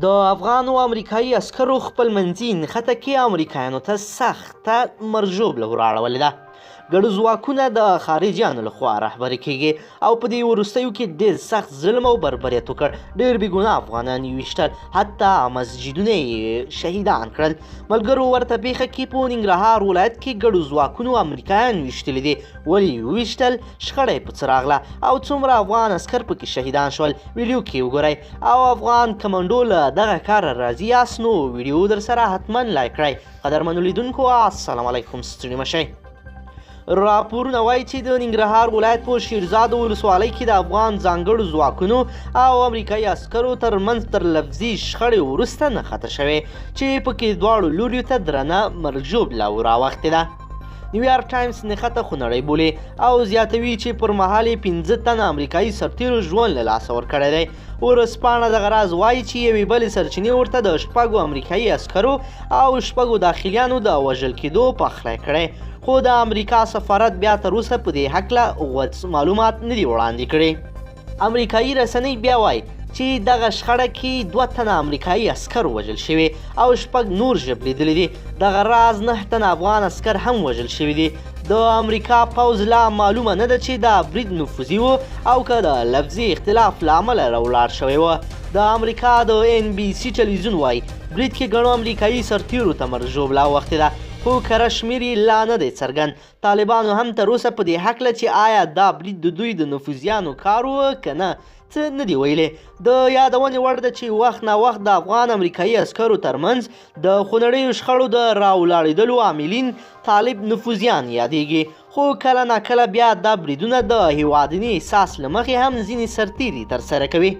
د افغان او امریکایي عسکرو خپلمنځي نښته کې امریکایانو ته سخته مرژوبله وراړولې ده. ګډ ځواکونه د خارجیانو لخوا رهبري کیږي او په دې وروستیو کې ډېر سخت ظلم او بربریت وکړ. ډېر بېګناه افغانان یې ویشتل، حتی مسجدونه یې شهیدان کړل. ملګرو ورته پیښه کې په ننګرهار ولایت کې ګډو ځواکونو امریکایان ویشتلي دي. ولې یې وویشتل؟ شخړه یې په څه راغله او څومره افغان عسکر پکې شهیدان شول؟ ویډیو کې وګورئ او افغان کمانډو له دغه کاره راضي یاست نو ویډیو در سره حتما لایک کړئ. قدرمنو لیدونکو السلام علیکم، ستړي مه شئ. راپورونه وایي چې د ننګرهار ولایت په شیرزاد ولسوالۍ کې د افغان ځانګړو ځواکونو او امریکایي عسکرو ترمنځ تر لفظي شخړې وروسته نښته شوې چې پکې دواړو لوریو ته درنه مرجوبله راوختې ده. نیویارک ټایمز نښته خونړۍ بولي او زیاتوي چې پر مهال یې 15 تنه امریکایي سرتیرو ژوند له لاسه ورکړی دی. ورځپاڼه دغه راز وایي چې یوې بلې سرچینې ورته د 6 امریکایي عسکرو او 6 داخلیانو د وژل کېدو پخلی کړی، خو د امریکا سفارت بیا تر اوسه په دې هکله معلومات نه دي وړاندې کړي. امریکایي رسنۍ بیا وایي چې دغه شخړه کې 2 تنه امریکایي عسکر وژل شوي او 6 نور ژبلیدلي دي. دغه راز 9 تنه افغان عسکر هم وژل شوي دي. د امریکا پوځ لا معلومه نه ده چې دا برید نفوذي و او که د لفظي اختلاف له امله راولاړ شوی و. د امریکا د NBC ټلویزیون وایي برید کې ګڼو امریکایي سرتیرو ته مرژوبله اوښتې ده، خو کره شمېر یې لا نه دی څرګند. طالبانو هم تر اوسه په دې هکله چې آیا دا برید د دوی د نفوذیانو کار و که نه څه نه دي ویلي. د یادونې وړ ده چې وخت ناوخت د افغان امریکایي عسکرو ترمنځ د خونړیو شخړو د راولاړېدلو عاملین طالب نفوذیان یادېږي، خو کله ناکله بیا دا بریدونه د هیوادني احساس له مخې هم ځینې سرتیري ترسره کوي.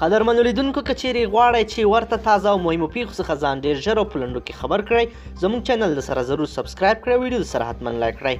قدرمنو لیدونکو که چیرې غواړئ چې ورته تازه او مهمو پیښو څخه ځان ډېر ژر او په لنډو کې خبر کړئ، زموږ چینل د سره ضرور سبسکرایب کړئ، ویډیو د سره حتما لایک کړئ.